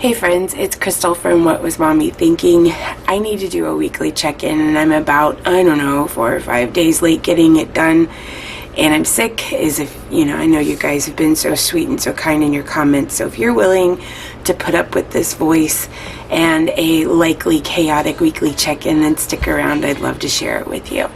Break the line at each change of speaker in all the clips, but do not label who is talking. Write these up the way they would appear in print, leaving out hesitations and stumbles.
Hey friends, it's Crystal from What Was Mommy Thinking. I need to do a weekly check-in and I'm about, 4 or 5 days late getting it done. And I'm sick, as if, I know you guys have been so sweet and so kind in your comments. So if you're willing to put up with this voice and a likely chaotic weekly check-in, then stick around. I'd love to share it with you.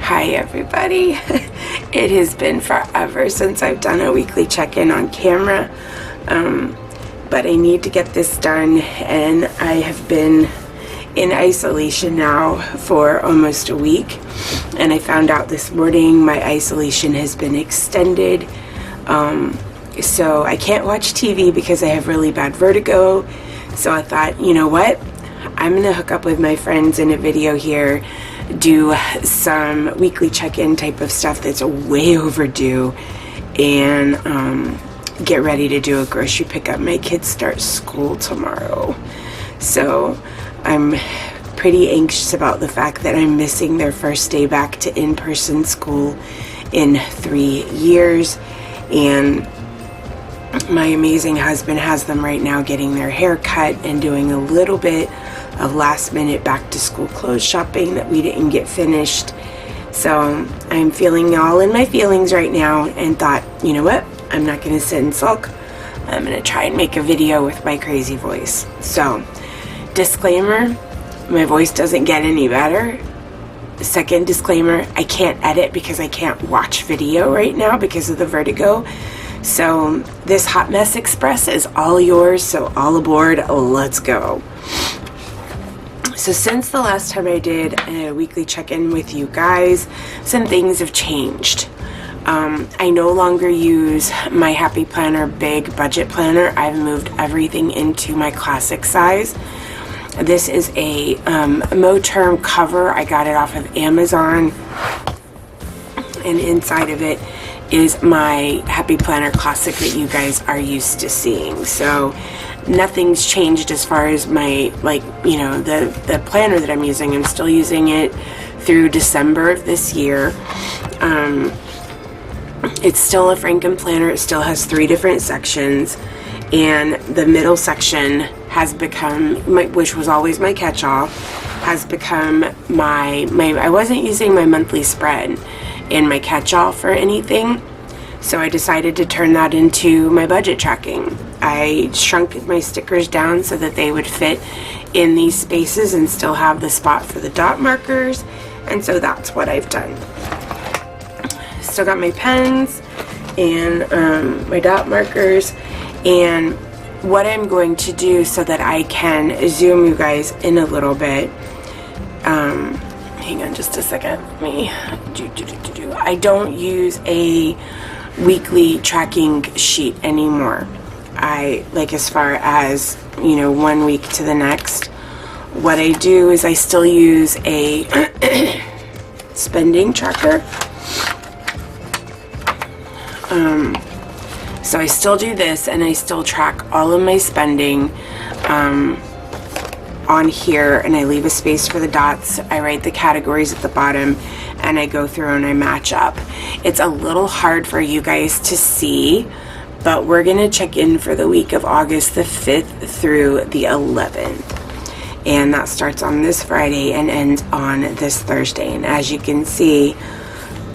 Hi everybody. It has been forever since I've done a weekly check-in on camera, but I need to get this done, and I have been in isolation now for almost a week, and I found out this morning my isolation has been extended, so I can't watch TV because I have really bad vertigo. So I thought, you know what, I'm gonna hook up with my friends in a video here, do some weekly check-in type of stuff that's way overdue, and get ready to do a grocery pickup. My kids start school tomorrow, so I'm pretty anxious about the fact that I'm missing their first day back to in-person school in 3 years, and my amazing husband has them right now getting their hair cut and doing a little bit of last minute back to school clothes shopping that we didn't get finished. So I'm feeling all in my feelings right now and thought, you know what, I'm not going to sit and sulk. I'm going to try and make a video with my crazy voice. So disclaimer, my voice doesn't get any better. Second disclaimer, I can't edit because I can't watch video right now because of the vertigo. So this Hot Mess Express is all yours, so all aboard, let's go. So since the last time I did a weekly check-in with you guys, some things have changed. I no longer use my Happy Planner big budget planner. I've moved everything into my classic size. This is a Moterm cover. I got it off of Amazon, and inside of it is my Happy Planner Classic that you guys are used to seeing. So nothing's changed as far as my, the planner that I'm using. I'm still using it through December of this year. It's still a Frankenplanner. It still has 3 different sections, and the middle section has become, which was always my catch-all, has become my I wasn't using my monthly spread in my catch-all for anything, so I decided to turn that into my budget tracking. I shrunk my stickers down so that they would fit in these spaces and still have the spot for the dot markers, and so that's what I've done. Still got my pens and my dot markers, and what I'm going to do so that I can zoom you guys in a little bit, hang on just a second, I don't use a weekly tracking sheet anymore. I like, as far as 1 week to the next, what I do is I still use a spending tracker. So I still do this, and I still track all of my spending on here, and I leave a space for the dots. I write the categories at the bottom, and I go through and I match up. It's a little hard for you guys to see, but we're gonna check in for the week of August the 5th through the 11th, and that starts on this Friday and ends on this Thursday. And as you can see,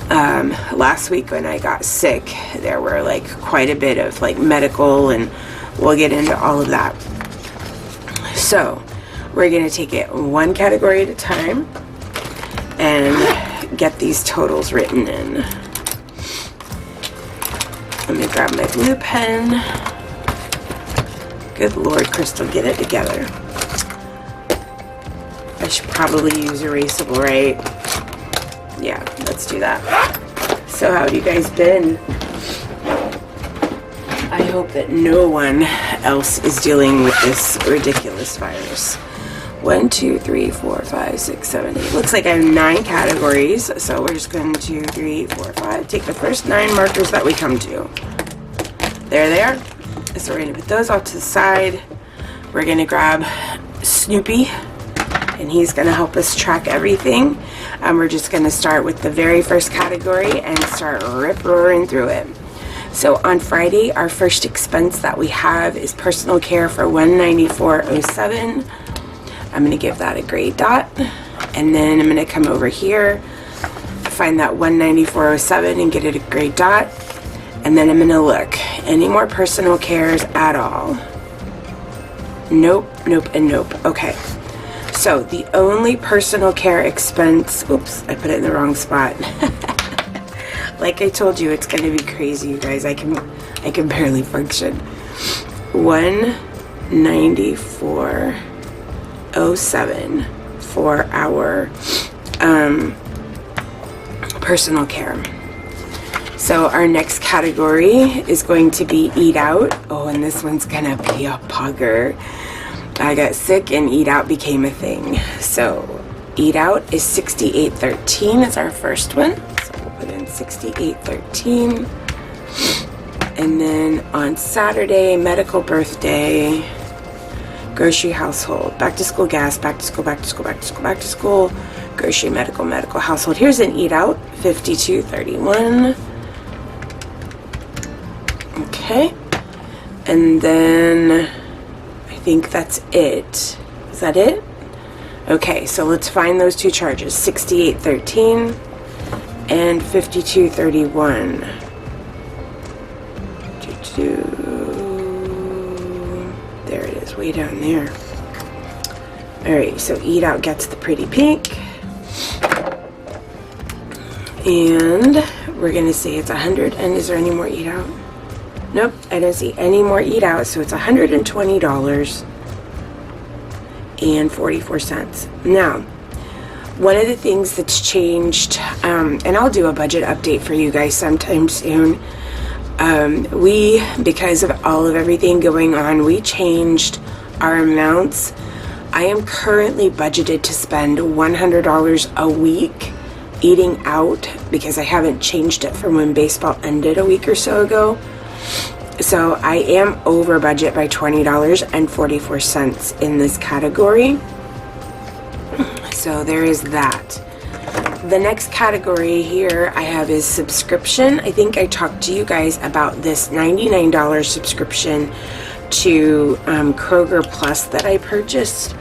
last week when I got sick, there were quite a bit of medical, and we'll get into all of that. So we're gonna take it one category at a time and get these totals written in. Let me grab my blue pen. Good Lord, Crystal, get it together. I should probably use erasable, right? Yeah, let's do that. So how have you guys been? I hope that no one else is dealing with this ridiculous virus. 1, 2, 3, 4, 5, 6, 7, 8. Looks like I have 9 categories. So we're just going to 2, 3, 4, 5. Take the first 9 markers that we come to. There they are. So we're going to put those off to the side. We're going to grab Snoopy, and he's going to help us track everything. We're just going to start with the very first category and start rip-roaring through it. So on Friday, our first expense that we have is personal care for $194.07. I'm going to give that a gray dot, and then I'm going to come over here, find that $194.07 and get it a gray dot, and then I'm going to look. Any more personal cares at all? Nope, nope, and nope. Okay. So the only personal care expense, oops, I put it in the wrong spot. Like I told you, it's going to be crazy, you guys. I can barely function. $194.07 for our personal care. So our next category is going to be eat out. Oh, and this one's gonna be a pugger. I got sick and eat out became a thing. So eat out is $68.13 is our first one. So we'll put in $68.13. And then on Saturday, medical birthday, grocery household, back to school gas, back to school, back to school, back to school, back to school, grocery, medical household. Here's an eat out, $52.31. Okay. And then I think that's it. Is that it? Okay, so let's find those 2 charges, $68.13 and $52.31. There it is, way down there. Alright, so eat out gets the pretty pink. And we're going to say it's 100. And is there any more eat out? Nope, I don't see any more eat out. So it's $120.44. Now, one of the things that's changed, and I'll do a budget update for you guys sometime soon. Because of all of everything going on, we changed our amounts. I am currently budgeted to spend $100 a week eating out because I haven't changed it from when baseball ended a week or so ago. So I am over budget by $20.44 in this category. So there is that. The next category here I have is subscription. I think I talked to you guys about this $99 subscription to Kroger Plus that I purchased.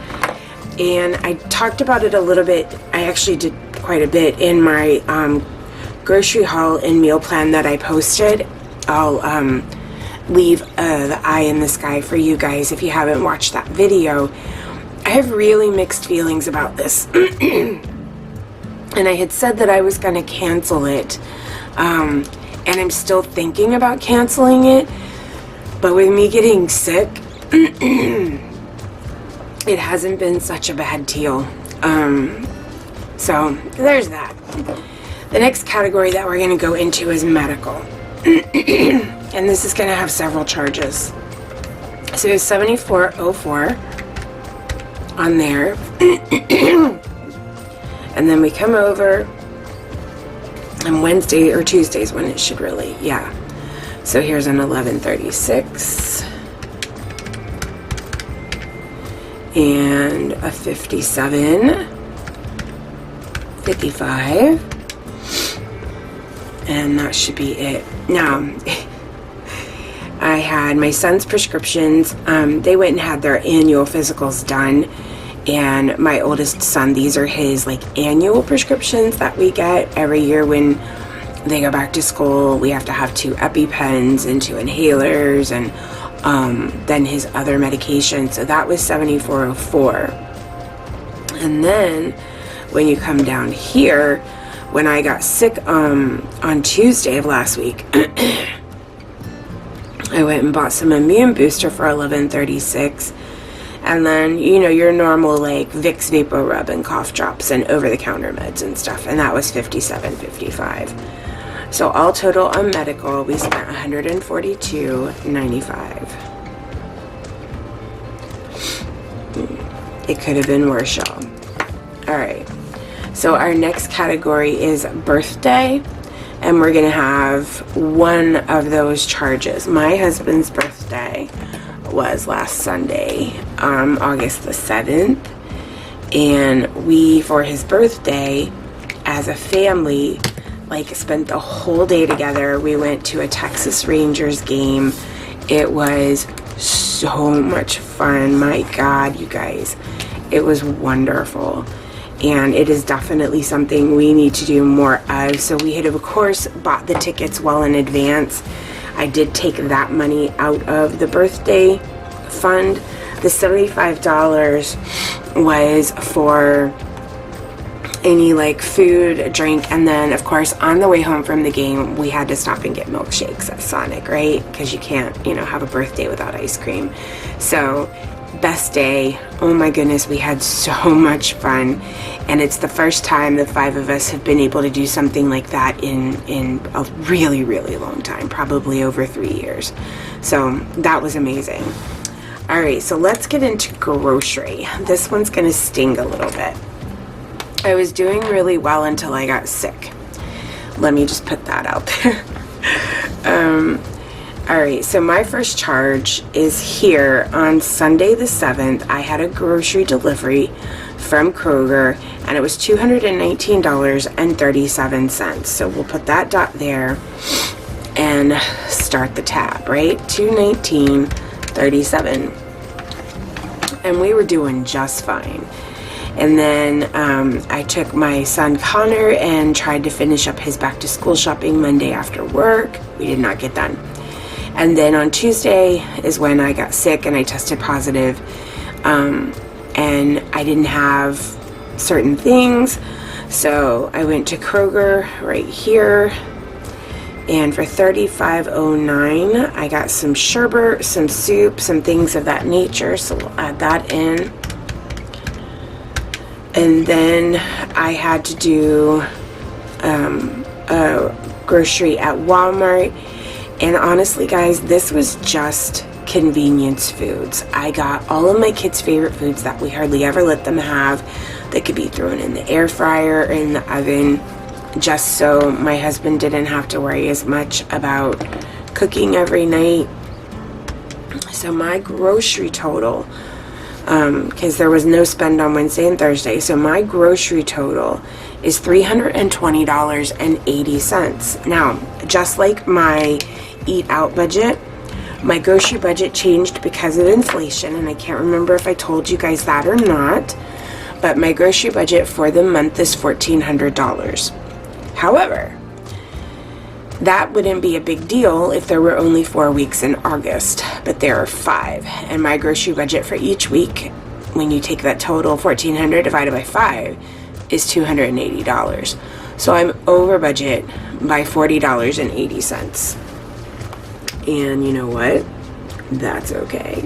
And I talked about it a little bit. I actually did quite a bit in my grocery haul and meal plan that I posted. I'll leave the eye in the sky for you guys if you haven't watched that video. I have really mixed feelings about this. And I had said that I was going to cancel it. And I'm still thinking about canceling it. But with me getting sick, it hasn't been such a bad deal. So there's that. The next category that we're going to go into is medical. And this is going to have several charges. So it's $74.04 on there. And then we come over on Wednesday or Tuesdays when it should really, yeah. So here's an $11.36 and a $57.55, and that should be it. Now, I had my son's prescriptions. They went and had their annual physicals done. And my oldest son, these are his like annual prescriptions that we get every year when they go back to school. We have to have 2 EpiPens and 2 inhalers and then his other medication. So that was $74.04. And then when you come down here, when I got sick on Tuesday of last week, I went and bought some immune booster for $11.36. And then, you know, your normal like Vicks Vapor Rub and cough drops and over-the-counter meds and stuff. And that was $57.55. So all total on medical, we spent $142.95. It could have been worse, y'all. All right. So our next category is birthday, and we're gonna have one of those charges. My husband's birthday was last Sunday, August the 7th, and we, for his birthday, as a family, like spent the whole day together. We went to a Texas Rangers game. It was so much fun. My God, you guys, it was wonderful. And it is definitely something we need to do more of. So we had, of course, bought the tickets well in advance. I did take that money out of the birthday fund. The $75 was for any like food, drink, and then of course on the way home from the game we had to stop and get milkshakes at Sonic, right? Because you can't, you know, have a birthday without ice cream. So best day. Oh my goodness, we had so much fun, and it's the first time the 5 of us have been able to do something like that in a really, really long time, probably over 3 years. So that was amazing. All right, so let's get into grocery. This one's gonna sting a little bit. I was doing really well until I got sick. Let me just put that out there. All right, so my first charge is here on Sunday the 7th. I had a grocery delivery from Kroger, and it was $219.37. So we'll put that dot there and start the tab, right? $219.37. And we were doing just fine. And then I took my son Connor and tried to finish up his back to school shopping Monday after work. We did not get done. And then on Tuesday is when I got sick and I tested positive. And I didn't have certain things. So I went to Kroger right here. And for $35.09, I got some sherbet, some soup, some things of that nature. So we'll add that in. And then I had to do a grocery at Walmart. And honestly, guys, this was just convenience foods. I got all of my kids' favorite foods that we hardly ever let them have. They could be thrown in the air fryer or in the oven, just so my husband didn't have to worry as much about cooking every night. So my grocery total, because there was no spend on Wednesday and Thursday, so my grocery total is $320.80. Now, just like my eat out budget, my grocery budget changed because of inflation, and I can't remember if I told you guys that or not, but my grocery budget for the month is $1,400. However, that wouldn't be a big deal if there were only 4 weeks in August, but there are 5, and my grocery budget for each week, when you take that total $1,400 divided by 5, is $280. So I'm over budget by $40.80. And you know what? That's okay.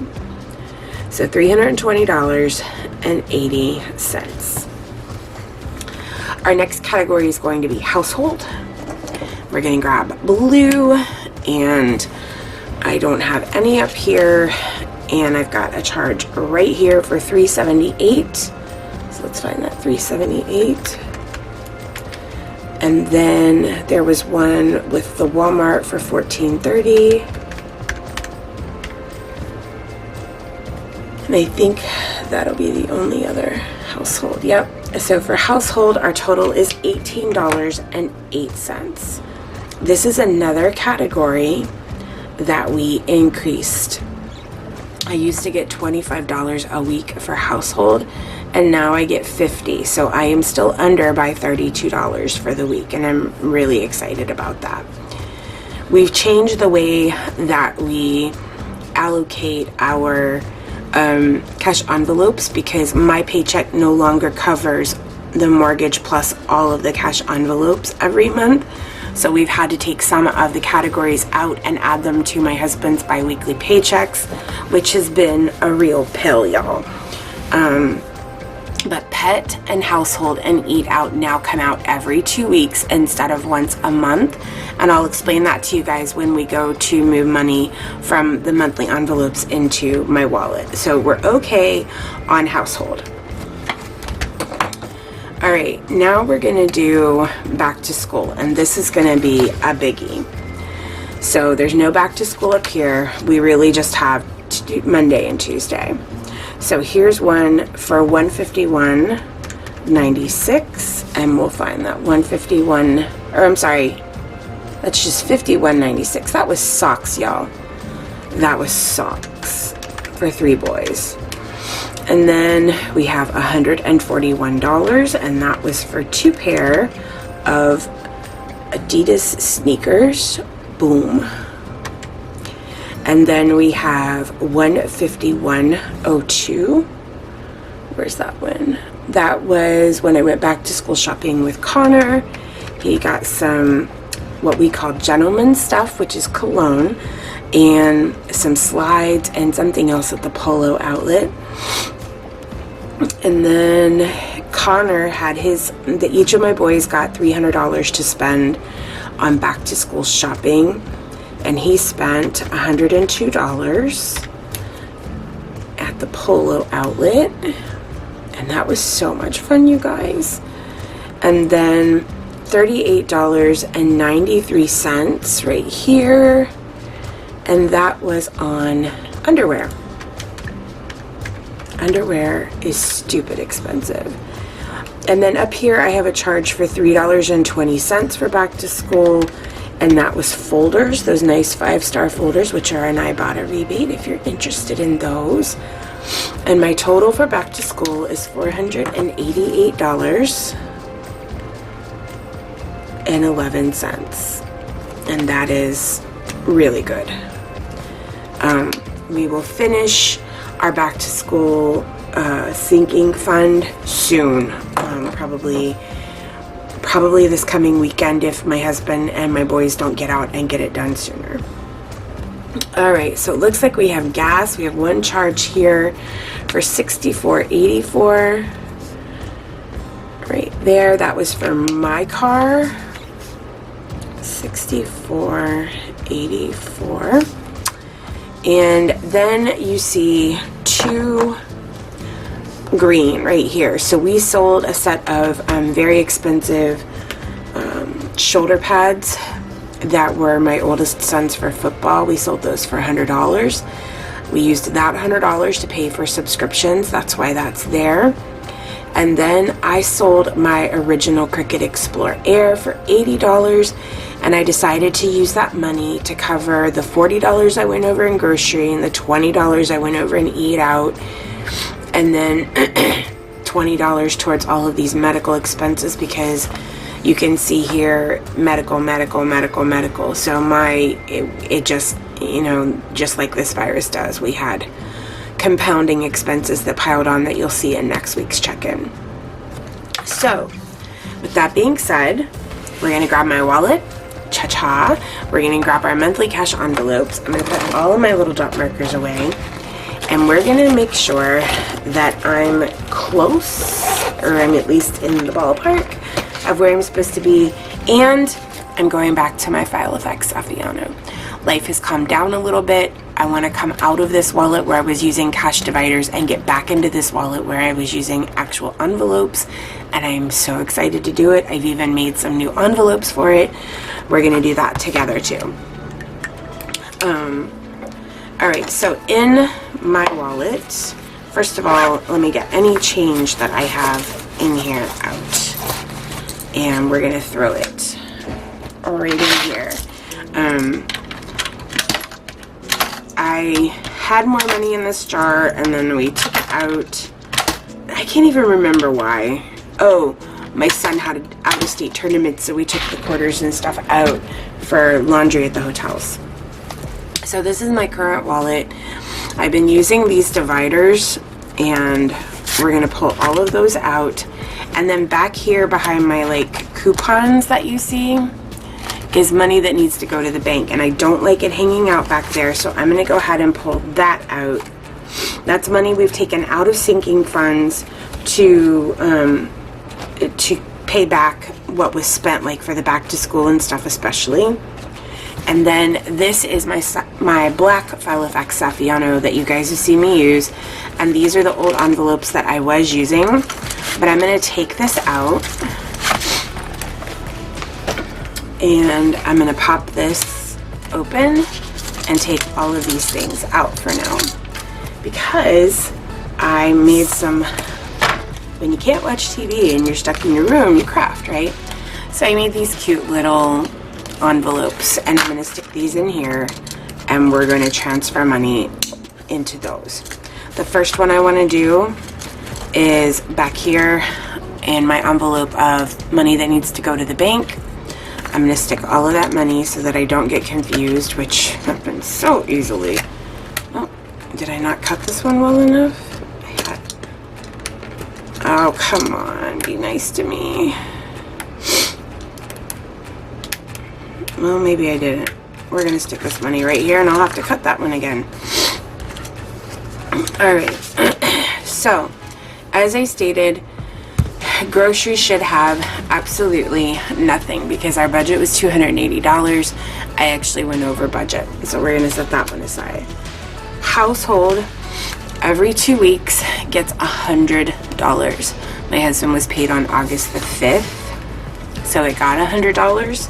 So $320.80. Our next category is going to be household. We're going to grab blue, and I don't have any up here, and I've got a charge right here for $378. So let's find that $378. And then there was one with the Walmart for $14.30. And I think that'll be the only other household. Yep. So for household, our total is $18.08. This is another category that we increased. I used to get $25 a week for household, and now I get $50. So I am still under by $32 for the week, and I'm really excited about that. We've changed the way that we allocate our cash envelopes because my paycheck no longer covers the mortgage plus all of the cash envelopes every month. So we've had to take some of the categories out and add them to my husband's bi-weekly paychecks, which has been a real pill, y'all. But pet and household and eat out now come out every 2 weeks instead of once a month. And I'll explain that to you guys when we go to move money from the monthly envelopes into my wallet. So we're okay on household. All right, now we're gonna do back to school, and this is gonna be a biggie. So there's no back to school up here. We really just have to do Monday and Tuesday. So here's one for $151.96, and we'll find that 151, or I'm sorry, that's just $51.96. That was socks, y'all. That was socks for 3 boys. And then we have $141, and that was for 2 pair of Adidas sneakers. Boom. And then we have $151.02. Where's that one? That was when I went back to school shopping with Connor. He got some what we call gentleman stuff, which is cologne, and some slides and something else at the Polo outlet. And then Connor had each of my boys got $300 to spend on back to school shopping, and he spent $102 at the Polo outlet, and that was so much fun, you guys. And then $38.93 right here, and that was on underwear. Underwear is stupid expensive. And then up here I have a charge for $3.20 for back to school, and that was folders, those nice 5-star folders, which are an Ibotta rebate if you're interested in those. And my total for back to school is $488.11, and that is really good. We will finish our back to school sinking fund soon, probably this coming weekend if my husband and my boys don't get out and get it done sooner. All right, so it looks like we have gas. We have one charge here for $64.84 right there. That was for my car, $64.84. And then you see 2 green right here. So we sold a set of very expensive shoulder pads that were my oldest son's for football. We sold those for $100. We used that $100 to pay for subscriptions. That's why that's there. And then I sold my original Cricut Explorer Air for $80, and I decided to use that money to cover the $40 I went over in grocery and the $20 I went over in eat out, and then $20 towards all of these medical expenses, because you can see here medical. So it just, you know, just like this virus does, we had compounding expenses that piled on that you'll see in next week's check-in. So with that being said, we're gonna grab my wallet, cha-cha. We're gonna grab our monthly cash envelopes. I'm gonna put all of my little dot markers away, and we're gonna make sure that I'm close, or I'm at least in the ballpark of where I'm supposed to be. And I'm going back to my File Effects Saffiano. Life has calmed down a little bit. I want to come out of this wallet where I was using cash dividers and get back into this wallet where I was using actual envelopes, and I'm so excited to do it. I've even made some new envelopes for it. We're gonna do that together too. All right, so in my wallet, first of all, let me get any change that I have in here out, and we're gonna throw it right in here. I had more money in this jar, and then we took it out. I can't even remember why. Oh, my son had an out-of-state tournament, so we took the quarters and stuff out for laundry at the hotels. So this is my current wallet. I've been using these dividers, and we're gonna pull all of those out. And then back here behind my like coupons that you see, is money that needs to go to the bank, and I don't like it hanging out back there, so I'm going to go ahead and pull that out. That's money we've taken out of sinking funds to pay back what was spent, like for the back to school and stuff especially. And then this is my black Filofax Saffiano that you guys have seen me use, and these are the old envelopes that I was using, but I'm going to take this out and I'm going to pop this open and take all of these things out for now, because I made some, when you can't watch TV and you're stuck in your room, you craft, right? So I made these cute little envelopes, and I'm going to stick these in here, and we're going to transfer money into those. The first one I want to do is back here in my envelope of money that needs to go to the bank. I'm going to stick all of that money so that I don't get confused, which happens so easily. Oh, did I not cut this one well enough? Oh, come on, be nice to me. Well, maybe I didn't. We're going to stick this money right here, and I'll have to cut that one again. Alright, so, as I stated, groceries should have absolutely nothing because our budget was $280. I actually went over budget, so we're going to set that one aside. Household, every 2 weeks, gets $100. My husband was paid on August the 5th, so it got $100.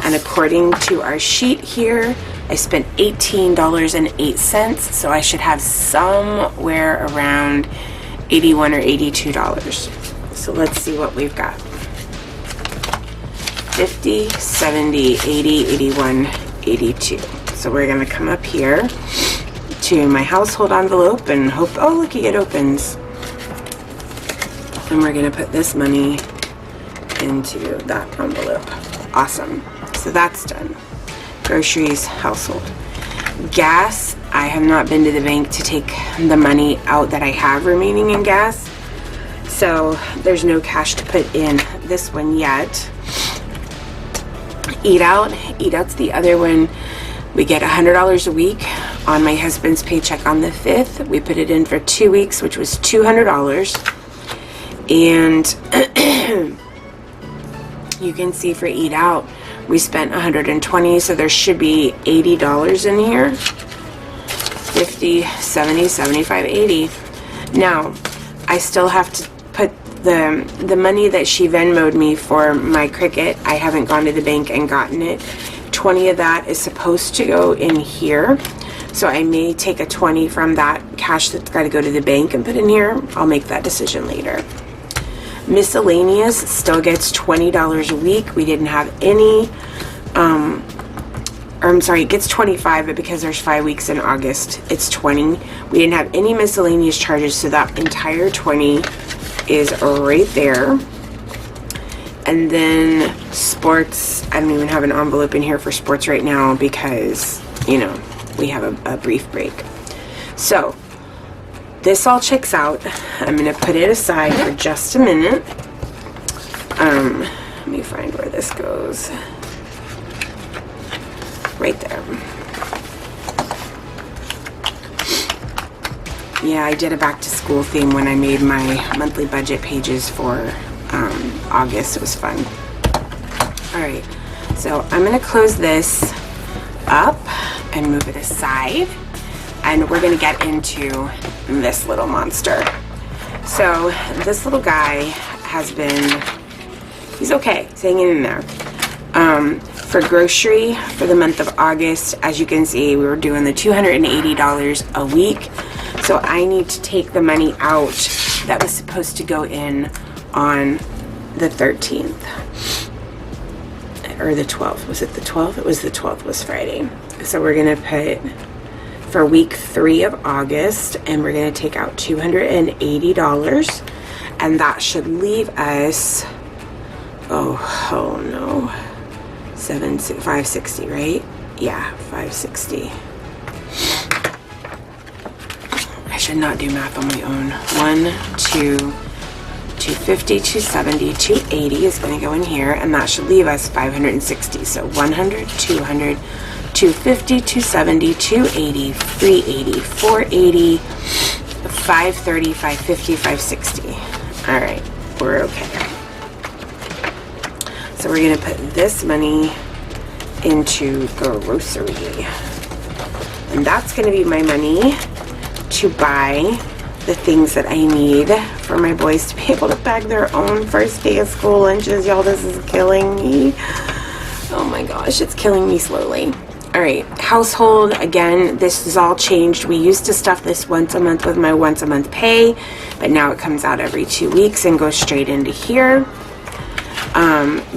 And according to our sheet here, I spent $18.08, so I should have somewhere around $81 or $82. So let's see what we've got. 50, 70, 80, 81, 82. So we're going to come up here to my household envelope and hope, oh looky, it opens. And we're going to put this money into that envelope. Awesome. So that's done. Groceries, household. Gas, I have not been to the bank to take the money out that I have remaining in gas. So there's no cash to put in this one yet. Eat out's the other one. We get $100 a week on my husband's paycheck on the 5th. We put it in for 2 weeks, which was $200. And you can see for Eat Out, we spent $120, so there should be $80 in here. 50, 70, 75, 80. Now, I still have to put the money that she Venmo'd me for my Cricut. I haven't gone to the bank and gotten it. 20 of that is supposed to go in here. So I may take a 20 from that cash that's got to go to the bank and put in here. I'll make that decision later. Miscellaneous still gets $20 a week. We didn't have any, I'm sorry, it gets 25, but because there's 5 weeks in August, it's 20. We didn't have any miscellaneous charges, so that entire 20 is right there. And then sports, I don't even have an envelope in here for sports right now because, you know, we have a brief break. So this all checks out. I'm going to put it aside for just a minute. Let me find where this goes. Right there. Yeah, I did a back to school theme when I made my monthly budget pages for August. It was fun. Alright, so I'm going to close this up and move it aside. And we're going to get into this little monster. So this little guy has been, he's okay, he's hanging in there. For grocery for the month of August, as you can see, we were doing the $280 a week. So I need to take the money out that was supposed to go in on the 13th. Or the 12th. Was it the 12th? It was the 12th, was Friday. So we're going to put for week 3 of August, and we're going to take out $280, and that should leave us, oh no, 560, right? Yeah, 560. I should not do math on my own. 1, 2, 250, 270, 280 is going to go in here, and that should leave us 560. So 100, 200, 250, 270, 280, 380, 480, 530, 550, 560. All right, we're okay. So we're going to put this money into grocery. And that's going to be my money to buy the things that I need for my boys to be able to bag their own first day of school lunches. Y'all, this is killing me. Oh my gosh, it's killing me slowly. All right, household, again, this is all changed. We used to stuff this once a month with my once a month pay, but now it comes out every 2 weeks and goes straight into here.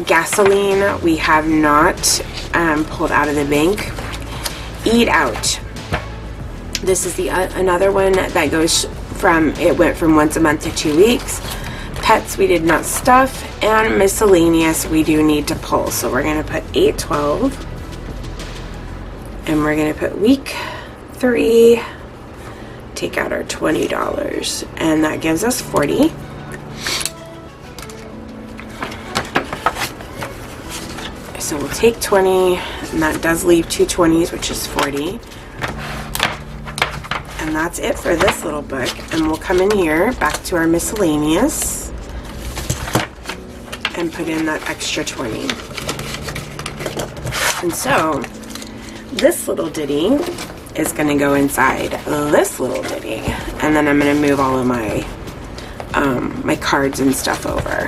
Gasoline, we have not pulled out of the bank. Eat out. This is the another one that goes from, it went from once a month to 2 weeks. Pets, we did not stuff, and miscellaneous, we do need to pull. So we're going to put 812, and we're going to put week 3, take out our $20, and that gives us 40. So we'll take 20, and that does leave 2 20s, which is 40. And that's it for this little book. And we'll come in here, back to our miscellaneous, and put in that extra 20. And so, this little ditty is going to go inside this little ditty. And then I'm going to move all of my, my cards and stuff over.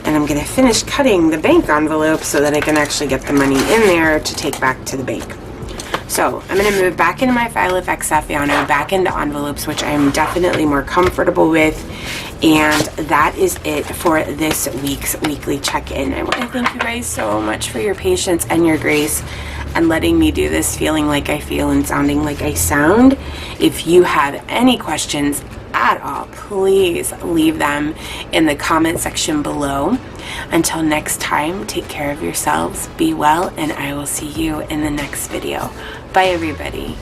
And I'm going to finish cutting the bank envelope so that I can actually get the money in there to take back to the bank. So I'm going to move back into my File FX Saffiano, back into envelopes, which I'm definitely more comfortable with. And that is it for this week's weekly check-in. I want to thank you guys so much for your patience and your grace and letting me do this feeling like I feel and sounding like I sound. If you have any questions at all, please leave them in the comment section below. Until next time, take care of yourselves, be well, and I will see you in the next video. Bye, everybody.